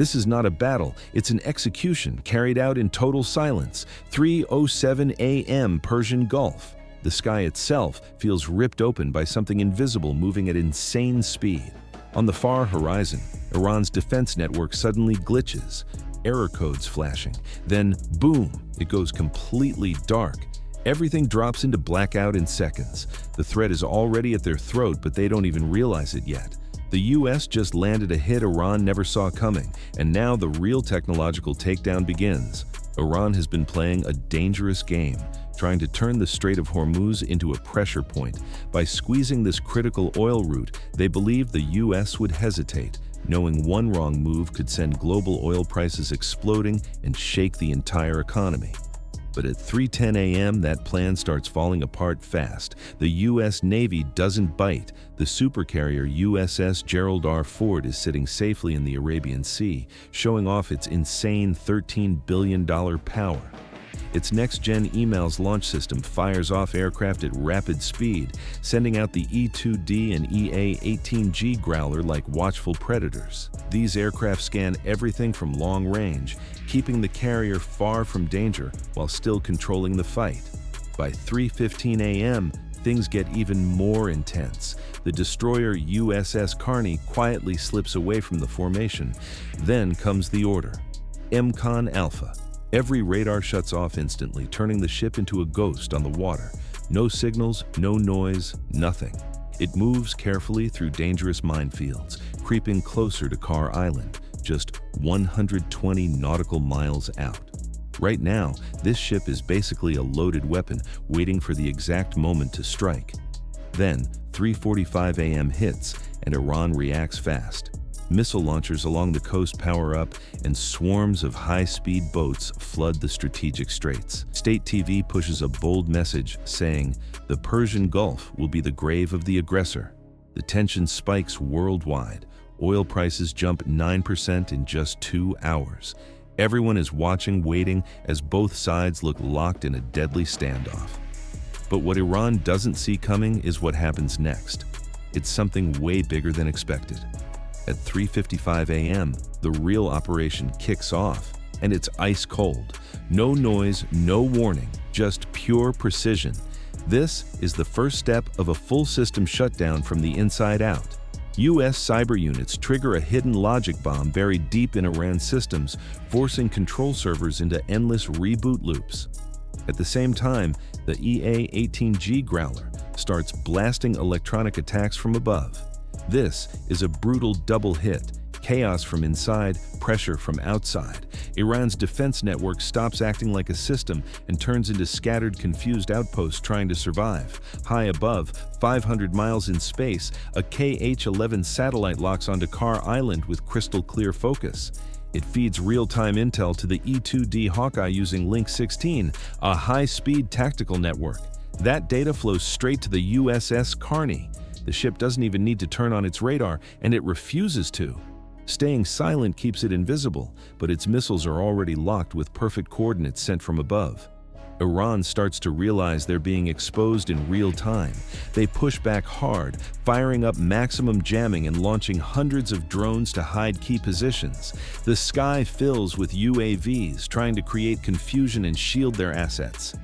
This is not a battle, it's an execution carried out in total silence. 3:07 a.m. Persian Gulf. The sky itself feels ripped open by something invisible moving at insane speed. On the far horizon, Iran's defense network suddenly glitches, error codes flashing. Then, boom, it goes completely dark. Everything drops into blackout in seconds. The threat is already at their throat, but they don't even realize it yet. The US just landed a hit Iran never saw coming, and now the real technological takedown begins. Iran has been playing a dangerous game, trying to turn the Strait of Hormuz into a pressure point. By squeezing this critical oil route, they believed the US would hesitate, knowing one wrong move could send global oil prices exploding and shake the entire economy. But at 3:10 a.m., that plan starts falling apart fast. The U.S. Navy doesn't bite. The supercarrier USS Gerald R. Ford is sitting safely in the Arabian Sea, showing off its insane $13 billion power. Its next-gen EMALS launch system fires off aircraft at rapid speed, sending out the E-2D and EA-18G Growler like watchful predators. These aircraft scan everything from long range, keeping the carrier far from danger while still controlling the fight. By 3:15 a.m., things get even more intense. The destroyer USS Carney quietly slips away from the formation. Then comes the order. MCON Alpha. Every radar shuts off instantly, turning the ship into a ghost on the water. No signals, no noise, nothing. It moves carefully through dangerous minefields, creeping closer to Carr Island, just 120 nautical miles out. Right now, this ship is basically a loaded weapon, waiting for the exact moment to strike. Then, 3:45 a.m. hits, and Iran reacts fast. Missile launchers along the coast power up, and swarms of high-speed boats flood the strategic straits. State TV pushes a bold message saying, "The Persian Gulf will be the grave of the aggressor." The tension spikes worldwide. Oil prices jump 9% in just 2 hours. Everyone is watching, waiting, as both sides look locked in a deadly standoff. But what Iran doesn't see coming is what happens next. It's something way bigger than expected. At 3:55 a.m., the real operation kicks off, and it's ice cold. No noise, no warning, just pure precision. This is the first step of a full system shutdown from the inside out. U.S. cyber units trigger a hidden logic bomb buried deep in Iran's systems, forcing control servers into endless reboot loops. At the same time, the EA-18G Growler starts blasting electronic attacks from above. This is a brutal double hit. Chaos from inside, pressure from outside. Iran's defense network stops acting like a system and turns into scattered, confused outposts trying to survive. High above, 500 miles in space, a KH-11 satellite locks onto Carr Island with crystal-clear focus. It feeds real-time intel to the E-2D Hawkeye using Link 16, a high-speed tactical network. That data flows straight to the USS Carney. The ship doesn't even need to turn on its radar, and it refuses to. Staying silent keeps it invisible, but its missiles are already locked with perfect coordinates sent from above. Iran starts to realize they're being exposed in real time. They push back hard, firing up maximum jamming and launching hundreds of drones to hide key positions. The sky fills with UAVs, trying to create confusion and shield their assets.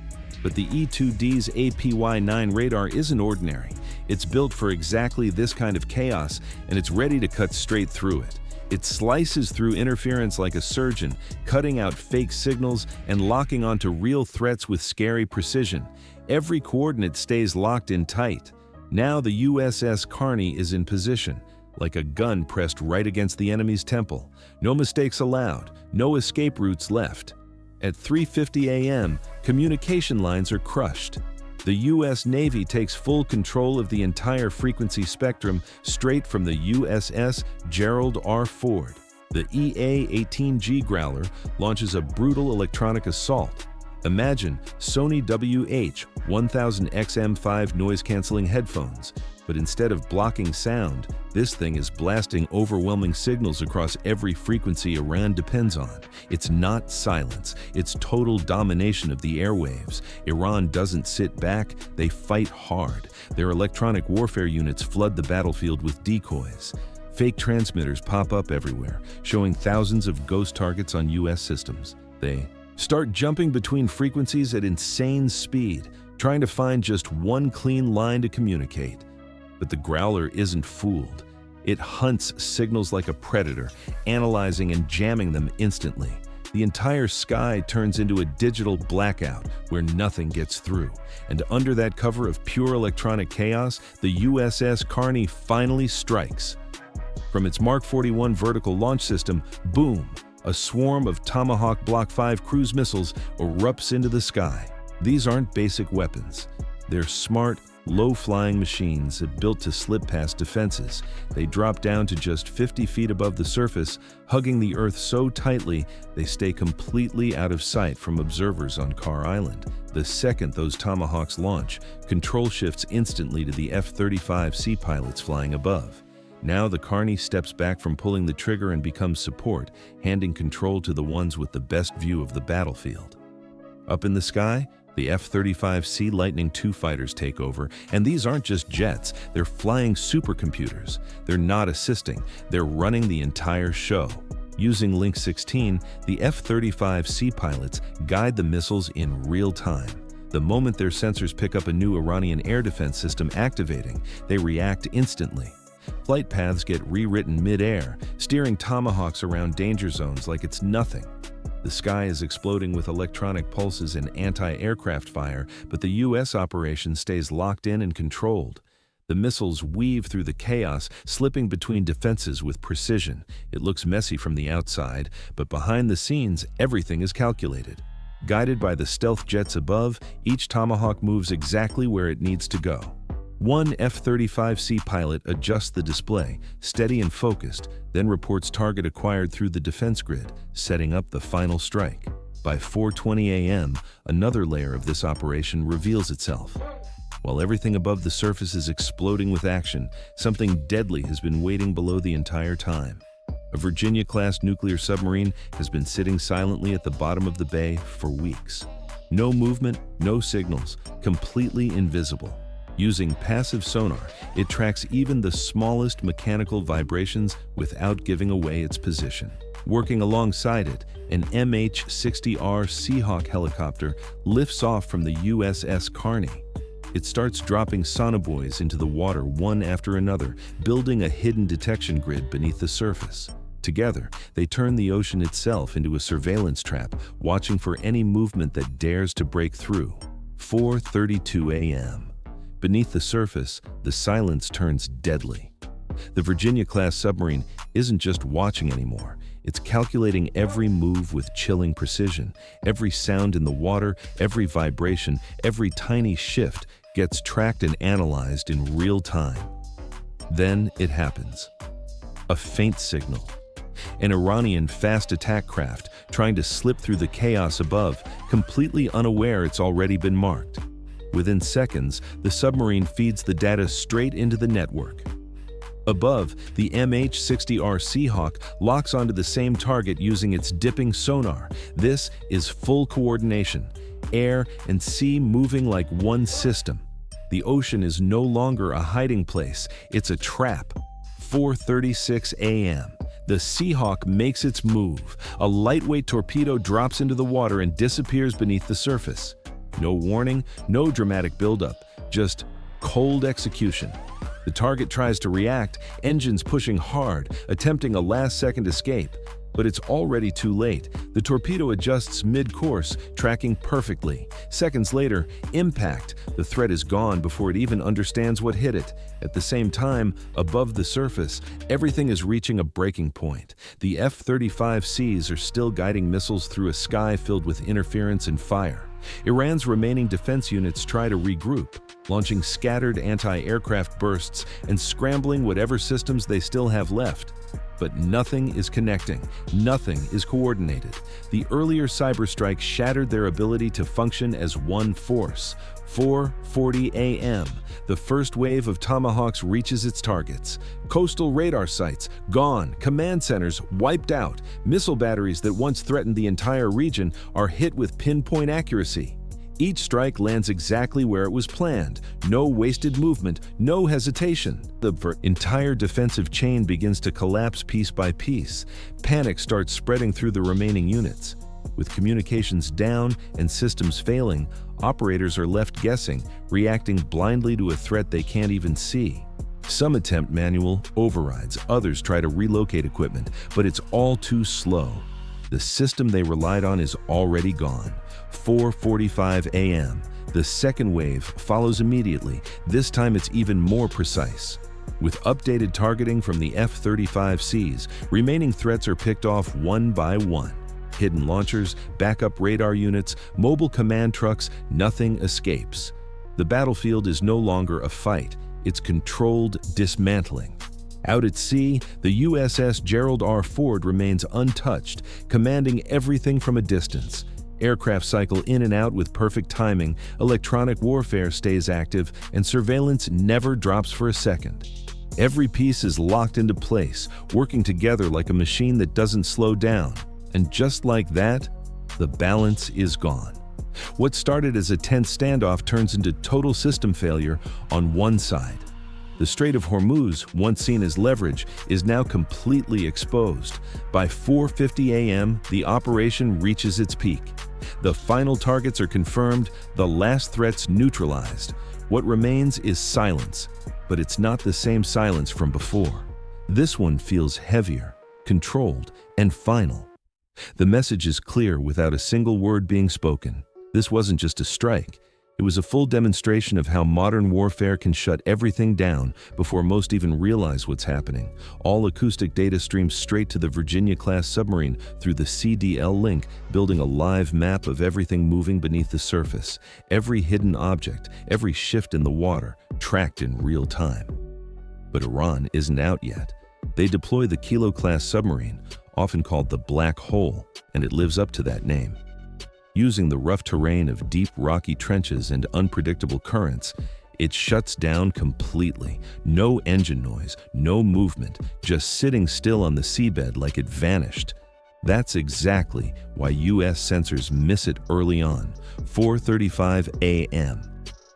But the E-2D's APY-9 radar isn't ordinary. It's built for exactly this kind of chaos, and it's ready to cut straight through it. It slices through interference like a surgeon, cutting out fake signals and locking onto real threats with scary precision. Every coordinate stays locked in tight. Now the USS Carney is in position, like a gun pressed right against the enemy's temple. No mistakes allowed, no escape routes left. At 3:50 a.m., communication lines are crushed. The U.S. Navy takes full control of the entire frequency spectrum straight from the USS Gerald R. Ford. The EA-18G Growler launches a brutal electronic assault. Imagine Sony WH-1000XM5 noise-canceling headphones, but instead of blocking sound, this thing is blasting overwhelming signals across every frequency Iran depends on. It's not silence, it's total domination of the airwaves. Iran doesn't sit back, they fight hard. Their electronic warfare units flood the battlefield with decoys. Fake transmitters pop up everywhere, showing thousands of ghost targets on U.S. systems. They start jumping between frequencies at insane speed, trying to find just one clean line to communicate. But the Growler isn't fooled. It hunts signals like a predator, analyzing and jamming them instantly. The entire sky turns into a digital blackout where nothing gets through. And under that cover of pure electronic chaos, the USS Carney finally strikes. From its Mark 41 vertical launch system, boom, a swarm of Tomahawk Block 5 cruise missiles erupts into the sky. These aren't basic weapons. They're smart, low-flying machines built to slip past defenses. They drop down to just 50 feet above the surface, hugging the Earth so tightly they stay completely out of sight from observers on Carr Island. The second those Tomahawks launch, control shifts instantly to the F-35C pilots flying above. Now the Carney steps back from pulling the trigger and becomes support, handing control to the ones with the best view of the battlefield. Up in the sky, the F-35C Lightning II fighters take over, and these aren't just jets, they're flying supercomputers. They're not assisting, they're running the entire show. Using Link 16, the F-35C pilots guide the missiles in real time. The moment their sensors pick up a new Iranian air defense system activating, they react instantly. Flight paths get rewritten mid-air, steering Tomahawks around danger zones like it's nothing. The sky is exploding with electronic pulses and anti-aircraft fire, but the U.S. operation stays locked in and controlled. The missiles weave through the chaos, slipping between defenses with precision. It looks messy from the outside, but behind the scenes, everything is calculated. Guided by the stealth jets above, each Tomahawk moves exactly where it needs to go. One F-35C pilot adjusts the display, steady and focused, then reports target acquired through the defense grid, setting up the final strike. By 4:20 a.m., another layer of this operation reveals itself. While everything above the surface is exploding with action, something deadly has been waiting below the entire time. A Virginia-class nuclear submarine has been sitting silently at the bottom of the bay for weeks. No movement, no signals, completely invisible. Using passive sonar, it tracks even the smallest mechanical vibrations without giving away its position. Working alongside it, an MH-60R Seahawk helicopter lifts off from the USS Carney. It starts dropping sonobuoys into the water one after another, building a hidden detection grid beneath the surface. Together, they turn the ocean itself into a surveillance trap, watching for any movement that dares to break through. 4:32 a.m. Beneath the surface, the silence turns deadly. The Virginia-class submarine isn't just watching anymore. It's calculating every move with chilling precision. Every sound in the water, every vibration, every tiny shift gets tracked and analyzed in real time. Then it happens. A faint signal. An Iranian fast attack craft trying to slip through the chaos above, completely unaware it's already been marked. Within seconds, the submarine feeds the data straight into the network. Above, the MH-60R Seahawk locks onto the same target using its dipping sonar. This is full coordination, air and sea moving like one system. The ocean is no longer a hiding place, it's a trap. 4:36 a.m. The Seahawk makes its move. A lightweight torpedo drops into the water and disappears beneath the surface. No warning, no dramatic buildup, just cold execution. The target tries to react, engines pushing hard, attempting a last-second escape. But it's already too late. The torpedo adjusts mid-course, tracking perfectly. Seconds later, impact. The threat is gone before it even understands what hit it. At the same time, above the surface, everything is reaching a breaking point. The F-35Cs are still guiding missiles through a sky filled with interference and fire. Iran's remaining defense units try to regroup, launching scattered anti-aircraft bursts and scrambling whatever systems they still have left. But nothing is connecting, nothing is coordinated. The earlier cyber strike shattered their ability to function as one force. 4:40 a.m. The first wave of Tomahawks reaches its targets. Coastal radar sites gone, command centers wiped out. Missile batteries that once threatened the entire region are hit with pinpoint accuracy. Each strike lands exactly where it was planned. No wasted movement, no hesitation. The entire defensive chain begins to collapse piece by piece. Panic starts spreading through the remaining units. With communications down and systems failing, operators are left guessing, reacting blindly to a threat they can't even see. Some attempt manual overrides, others try to relocate equipment, but it's all too slow. The system they relied on is already gone. 4:45 a.m. The second wave follows immediately. This time it's even more precise. With updated targeting from the F-35Cs, remaining threats are picked off one by one. Hidden launchers, backup radar units, mobile command trucks, nothing escapes. The battlefield is no longer a fight, it's controlled dismantling. Out at sea, the USS Gerald R. Ford remains untouched, commanding everything from a distance. Aircraft cycle in and out with perfect timing, electronic warfare stays active, and surveillance never drops for a second. Every piece is locked into place, working together like a machine that doesn't slow down. And just like that, the balance is gone. What started as a tense standoff turns into total system failure on one side. The Strait of Hormuz, once seen as leverage, is now completely exposed. By 4:50 a.m., the operation reaches its peak. The final targets are confirmed, the last threats neutralized. What remains is silence, but it's not the same silence from before. This one feels heavier, controlled, and final. The message is clear without a single word being spoken. This wasn't just a strike. It was a full demonstration of how modern warfare can shut everything down before most even realize what's happening. All acoustic data streams straight to the Virginia-class submarine through the CDL link, building a live map of everything moving beneath the surface. Every hidden object, every shift in the water, tracked in real time. But Iran isn't out yet. They deploy the Kilo-class submarine, often called the Black Hole, and it lives up to that name. Using the rough terrain of deep rocky trenches and unpredictable currents, it shuts down completely. No engine noise, no movement, just sitting still on the seabed like it vanished. That's exactly why US sensors miss it early on. 4:35 a.m.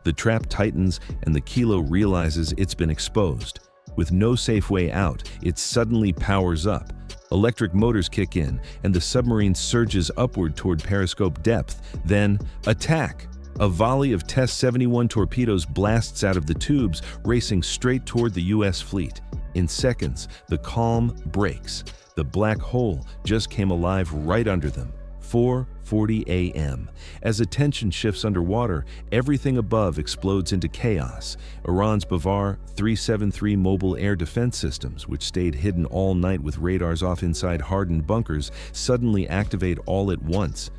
The trap tightens and the Kilo realizes it's been exposed. With no safe way out, it suddenly powers up. Electric motors kick in, and the submarine surges upward toward periscope depth. Then, attack! A volley of Test-71 torpedoes blasts out of the tubes, racing straight toward the U.S. fleet. In seconds, the calm breaks. The black hole just came alive right under them. 4:40 a.m. As attention shifts underwater, everything above explodes into chaos. Iran's Bavar 373 mobile air defense systems, which stayed hidden all night with radars off inside hardened bunkers, suddenly activate all at once.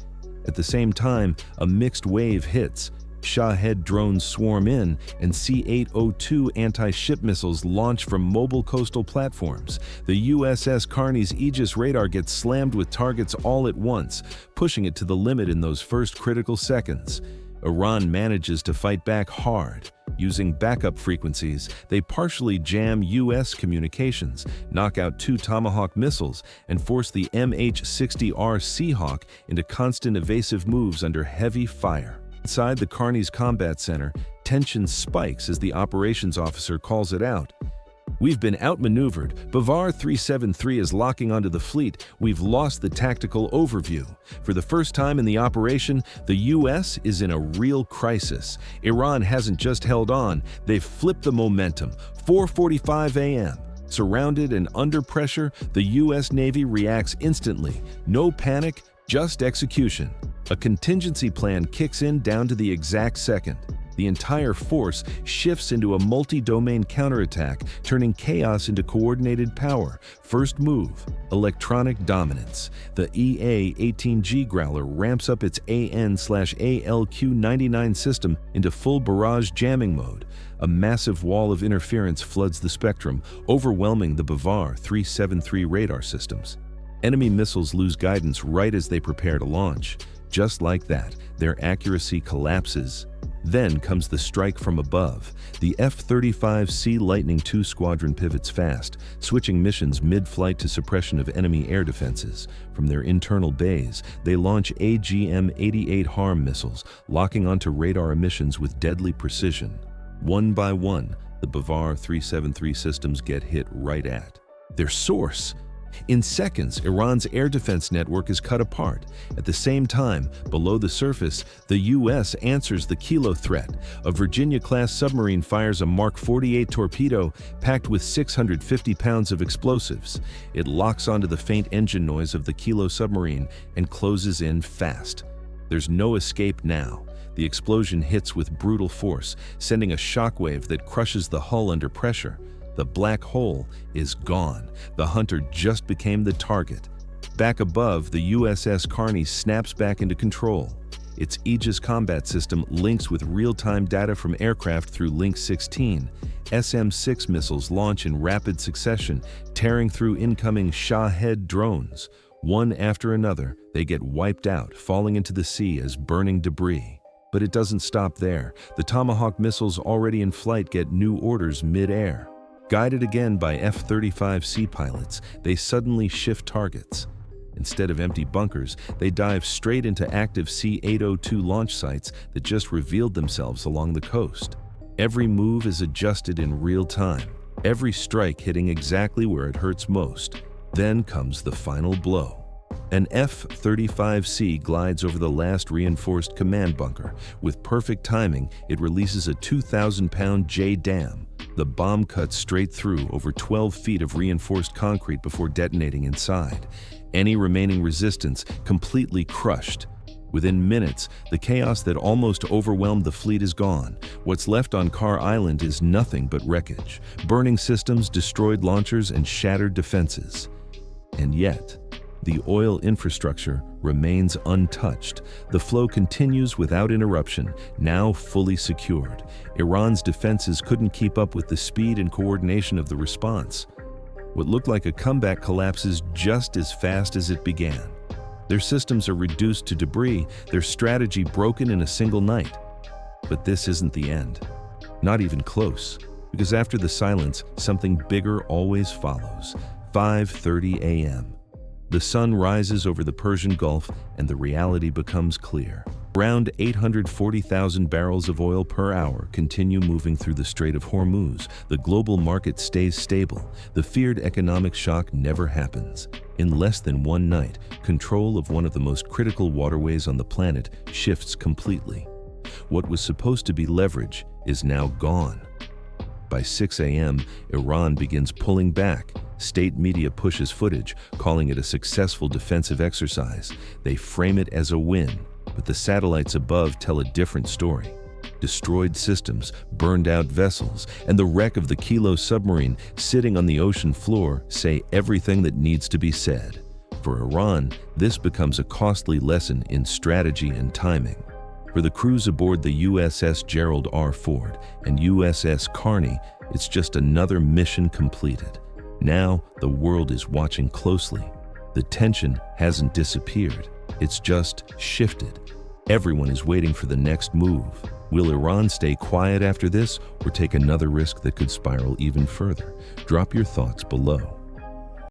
At the same time, a mixed wave hits. Shahed drones swarm in, and C-802 anti-ship missiles launch from mobile coastal platforms. The USS Carney's Aegis radar gets slammed with targets all at once, pushing it to the limit in those first critical seconds. Iran manages to fight back hard. Using backup frequencies, they partially jam U.S. communications, knock out 2 Tomahawk missiles, and force the MH-60R Seahawk into constant evasive moves under heavy fire. Inside the Carney's Combat Center, tension spikes as the operations officer calls it out. "We've been outmaneuvered. Bavar 373 is locking onto the fleet. We've lost the tactical overview. For the first time in the operation, the U.S. is in a real crisis. Iran hasn't just held on, they've flipped the momentum." 4:45 a.m. Surrounded and under pressure, the U.S. Navy reacts instantly. No panic, just execution. A contingency plan kicks in down to the exact second. The entire force shifts into a multi-domain counterattack, turning chaos into coordinated power. First move, electronic dominance. The EA-18G Growler ramps up its AN/ALQ-99 system into full barrage jamming mode. A massive wall of interference floods the spectrum, overwhelming the Bavar 373 radar systems. Enemy missiles lose guidance right as they prepare to launch. Just like that, their accuracy collapses, Then comes the strike from above. The F-35C Lightning II squadron pivots fast, switching missions mid-flight to suppression of enemy air defenses. From their internal bays, they launch AGM-88 HARM missiles, locking onto radar emissions with deadly precision. One by one, the Bavar 373 systems get hit right at their source. In seconds, Iran's air defense network is cut apart. At the same time, below the surface, the U.S. answers the Kilo threat. A Virginia-class submarine fires a Mark 48 torpedo packed with 650 pounds of explosives. It locks onto the faint engine noise of the Kilo submarine and closes in fast. There's no escape now. The explosion hits with brutal force, sending a shockwave that crushes the hull under pressure. The black hole is gone. The hunter just became the target. Back above, the USS Carney snaps back into control. Its Aegis combat system links with real-time data from aircraft through Link 16. SM-6 missiles launch in rapid succession, tearing through incoming Shahed drones. One after another, they get wiped out, falling into the sea as burning debris. But it doesn't stop there. The Tomahawk missiles already in flight get new orders mid-air. Guided again by F-35C pilots, they suddenly shift targets. Instead of empty bunkers, they dive straight into active C-802 launch sites that just revealed themselves along the coast. Every move is adjusted in real time, every strike hitting exactly where it hurts most. Then comes the final blow. An F-35C glides over the last reinforced command bunker. With perfect timing, it releases a 2,000-pound J-dam. The bomb cuts straight through over 12 feet of reinforced concrete before detonating inside. Any remaining resistance completely crushed. Within minutes, the chaos that almost overwhelmed the fleet is gone. What's left on Carr Island is nothing but wreckage. Burning systems, destroyed launchers, and shattered defenses. And yet, the oil infrastructure remains untouched. The flow continues without interruption, now fully secured. Iran's defenses couldn't keep up with the speed and coordination of the response. What looked like a comeback collapses just as fast as it began. Their systems are reduced to debris, their strategy broken in a single night. But this isn't the end. Not even close. Because after the silence, something bigger always follows. 5:30 a.m. The sun rises over the Persian Gulf and the reality becomes clear. Around 840,000 barrels of oil per hour continue moving through the Strait of Hormuz. The global market stays stable. The feared economic shock never happens. In less than one night, control of one of the most critical waterways on the planet shifts completely. What was supposed to be leverage is now gone. By 6 a.m., Iran begins pulling back. State media pushes footage, calling it a successful defensive exercise. They frame it as a win, but the satellites above tell a different story. Destroyed systems, burned out vessels, and the wreck of the Kilo submarine sitting on the ocean floor say everything that needs to be said. For Iran, this becomes a costly lesson in strategy and timing. For the crews aboard the USS Gerald R. Ford and USS Carney, it's just another mission completed. Now, the world is watching closely. The tension hasn't disappeared. It's just shifted. Everyone is waiting for the next move. Will Iran stay quiet after this or take another risk that could spiral even further? Drop your thoughts below.